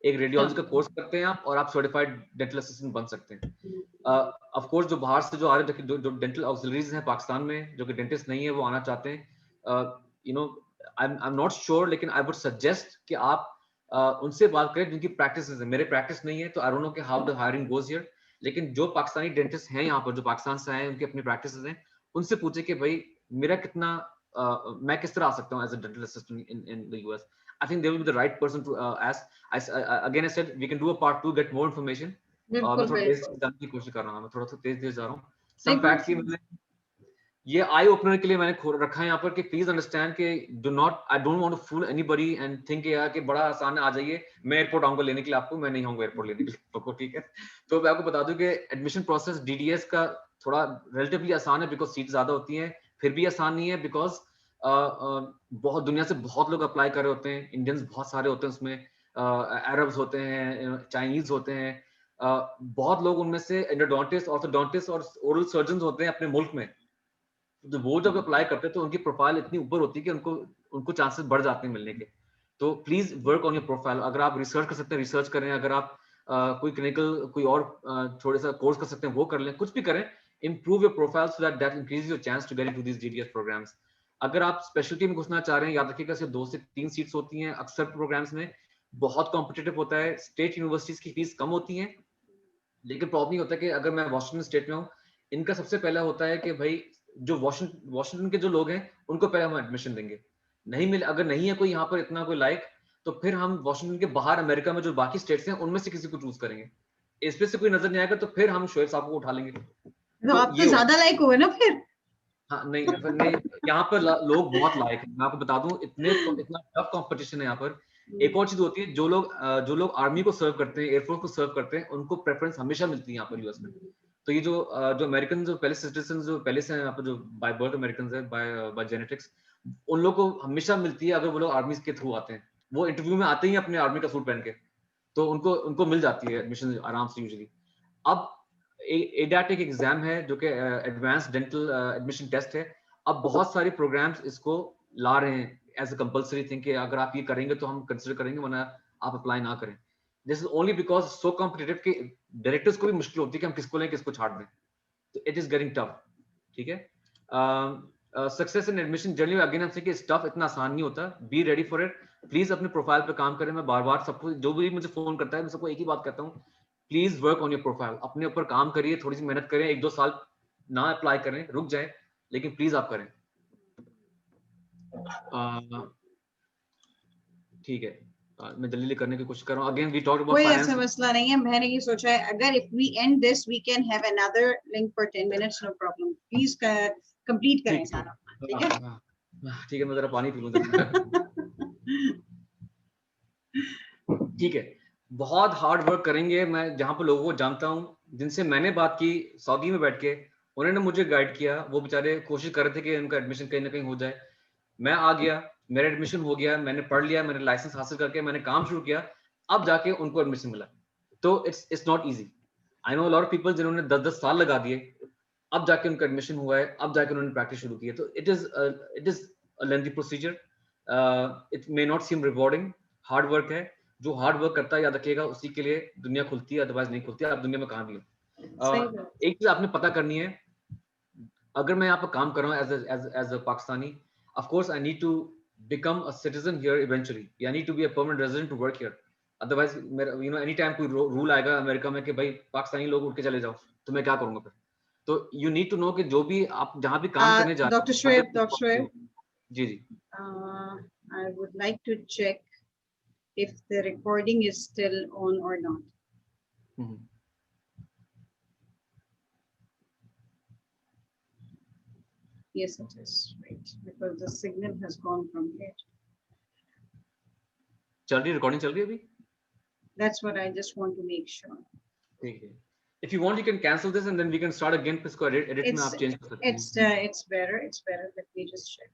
Speaker 2: एक रेडियोलॉजी का कोर्स करते हैं आप और आप सर्टिफाइड डेंटल असिस्टेंट बन सकते हैं। ऑफ कोर्स जो बाहर से जो आ रहे हैं, जो डेंटल ऑक्सिलरीज हैं पाकिस्तान में, जो कि डेंटिस्ट नहीं है, वो आना चाहते हैं, you know I am not sure, लेकिन आई वुड सजेस्ट कि आप उनसे बात करें जिनकी प्रैक्टिस है। मेरे प्रैक्टिस नहीं है तो आई डोंट नो कि how the hiring goes here, लेकिन जो पाकिस्तानी डेंटिस्ट हैं यहाँ पर, जो पाकिस्तान से आए हैं, उनकी अपनी प्रैक्टिस हैं, उनसे पूछे कि भाई मेरा कितना मैं किस तरह आ सकता हूँ as a dental assistant in the US. I think they will be the right person to ask. Again, I said we can do a part 2, get more information. मैं थोड़ा तेज जाने की कोशिश कर रहा हूँ, मैं थोड़ा सा तेज जा रहा हूँ। Some facts ये आई ओपनर के लिए मैंने रखा है यहाँ पर कि प्लीज अंडरस्टैंड कि I don't want to fool anybody and think यार कि बड़ा आसान है, आ जाइए मैं एयरपोर्ट आऊंगा लेने के लिए आपको, मैं नहीं आऊंगा एयरपोर्ट लेने के लिए आपको, ठीक है। तो मैं आपको बता दूं कि एडमिशन प्रोसेस डीडीएस का थोड़ा रिलेटिवली आसान है, बिकॉज सीट ज्यादा होती हैं, फिर भी आसान नहीं है बिकॉज बहुत दुनिया से बहुत लोग अप्लाई कर रहे होते हैं, इंडियंस बहुत सारे होते हैं उसमें, अरब्स होते हैं, चाइनीज होते हैं, बहुत लोग उनमें से एंडोडोंटिस्ट, ऑर्थोडोंटिस्ट और ओरल सर्जन होते हैं अपने मुल्क में। तो वो जब अप्लाई करते हैं तो उनकी प्रोफाइल इतनी ऊपर होती है कि उनको चांसेस बढ़ जाते हैं मिलने के। तो please work on your profile, अगर आप रिसर्च कर सकते हैं रिसर्च करें, अगर आप कोई क्लिनिकल कोई और थोड़ा सा कोर्स कर सकते हैं वो कर लें, कुछ भी करें, improve your profile so that increases your chance to get into these DDS programs. अगर आप स्पेशलिटी में घुसना चाह रहे हैं, याद रखिएगा सिर्फ 2 से 3 सीट्स होती हैं अक्सर प्रोग्राम्स में, बहुत कॉम्पिटिटिव होता है, स्टेट यूनिवर्सिटीज की फीस कम होती है, लेकिन प्रॉब्लम ये होता है कि अगर मैं वॉशिंगटन स्टेट में हूँ, इनका सबसे पहला होता है कि भाई जो वॉशिंगटन के जो लोग हैं उनको पहले हम एडमिशन देंगे, नहीं मिले, अगर नहीं है कोई यहाँ पर इतना कोई लायक, तो फिर हम वॉशिंगटन के बाहर अमेरिका में जो बाकी स्टेट्स हैं उनमें से किसी को चूज करेंगे, इस पे से कोई नजर नहीं आएगा तो फिर हम शोएब साहब को उठा लेंगे।
Speaker 1: तो आप तो ज्यादा लायक हुए ना फिर।
Speaker 2: हाँ नहीं यहाँ पर लोग बहुत लायक हैं, मैं आपको बता दूं, इतना टफ कंपटीशन है यहाँ पर। एक और चीज होती है, जो लोग आर्मी को सर्व करते हैं, एयरफोर्स को सर्व करते हैं, उनको प्रेफरेंस हमेशा मिलती है यहाँ पर यूएस में। तो ये जो अमेरिकन जो पहले सिटीजन जो पहले से हैं यहाँ पर, जो बाय बर्थ अमेरिकन है, बाय जेनेटिक्स, उन लोग को हमेशा मिलती है अगर वो लोग आर्मी के थ्रू आते हैं, वो इंटरव्यू में आते ही अपने आर्मी का सूट पहन के, तो उनको मिल जाती है एडमिशन आराम से यूजुअली। अब एडैट एक एग्जाम है जो कि एडवांस डेंटल एडमिशन टेस्ट है, अब बहुत सारे प्रोग्राम्स इसको ला रहे हैं एज अ कंपलसरी थिंग कि अगर आप ये करेंगे तो हम कंसिडर करेंगे, वरना आप अप्लाई ना करें। This is only because so competitive कि डायरेक्टर्स को भी मुश्किल होती है कि हम किसको लें किसको छाड़ दें, तो इट इज गेटिंग टफ, ठीक है। Success in admission journey again हम से कि स्टफ इतना आसान नहीं होता, be ready for it, please अपने प्रोफाइल पे काम करें। मैं बार बार सबको, जो भी मुझे फोन करता है, मैं सबको एक ही बात कहता हूँ, please work on your profile, अपने ऊपर काम करिए, थोड़ी सी मेहनत करें, 1-2 साल ना अप्लाई करें, रुक जाए, लेकिन प्लीज आप करें, ठीक है। मैं जल्दी करने की कोशिश कर रहा हूँ। अगेन वी टॉक अबाउट
Speaker 1: कोई
Speaker 2: फाइनेंस,
Speaker 1: ऐसा मसला नहीं है, मैंने ये सोचा है अगर if we end this we can have another link for 10 minutes, no problem, please complete करें सारा, ठीक है।
Speaker 2: ठीक है, मैं जरा पानी पी लूं। ठीक है, बहुत हार्ड वर्क करेंगे। मैं जहां पर लोगों को जानता हूँ, जिनसे मैंने बात की सऊदी में बैठ के, उन्होंने मुझे गाइड किया, वो बेचारे कोशिश कर रहे थे कि उनका एडमिशन कहीं ना कहीं हो जाए। मैं आ गया, मेरा एडमिशन हो गया, मैंने पढ़ लिया, मैंने लाइसेंस हासिल करके मैंने काम शुरू किया, अब जाके उनको एडमिशन मिला। तो it's not easy. I know a lot of people जिन्होंने 10-10 साल लगा दिए, अब जाके उनका एडमिशन हुआ है, अब जाके उन्होंने प्रैक्टिस शुरू की है। तो it is a lengthy procedure, it may not seem rewarding, hard work है। जो हार्ड वर्क करता है, याद रखिएगा, उसी के लिए दुनिया खुलती है, अदरवाइज नहीं खुलती है। आप दुनिया में कहाँ भी हो, एक चीज आपने पता करनी है, अगर मैं यहाँ पर काम कर रहा हूँ as a Pakistani, of course I need to become a citizen here eventually. I need to be a permanent resident to work here. Otherwise, you know, anytime कोई रूल आएगा अमेरिका में कि भाई पाकिस्तानी लोग उठ के चले जाओ, तो मैं क्या करूँगा फिर? तो you need to know कि जो भी आप जहाँ भी काम करने जा रहे हैं,
Speaker 1: Dr. Shoaib,
Speaker 2: ji ji.
Speaker 1: I would like to check if the recording is still on or not. Yes, it is, right, because the signal has gone from here.
Speaker 2: चल रही recording चल रही है अभी?
Speaker 1: That's what I just want to make sure.
Speaker 2: ठीक है. If you want, you can cancel this and then we can start again. इसको edit में आप change कर सकते हैं.
Speaker 1: It's better. It's better. Let me just check.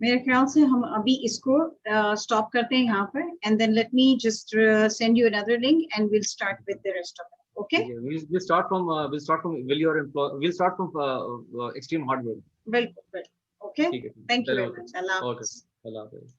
Speaker 1: मेरे ख्याल से हम अभी इसको stop करते हैं यहाँ पर, and then let me just send you another link and we'll start with the rest of it. Okay?
Speaker 2: We'll start from will your employee. We'll start from Extreme Hardware.
Speaker 1: Well, okay. Thank you very much. Allah Hafiz.
Speaker 2: Okay. Allah Hafiz.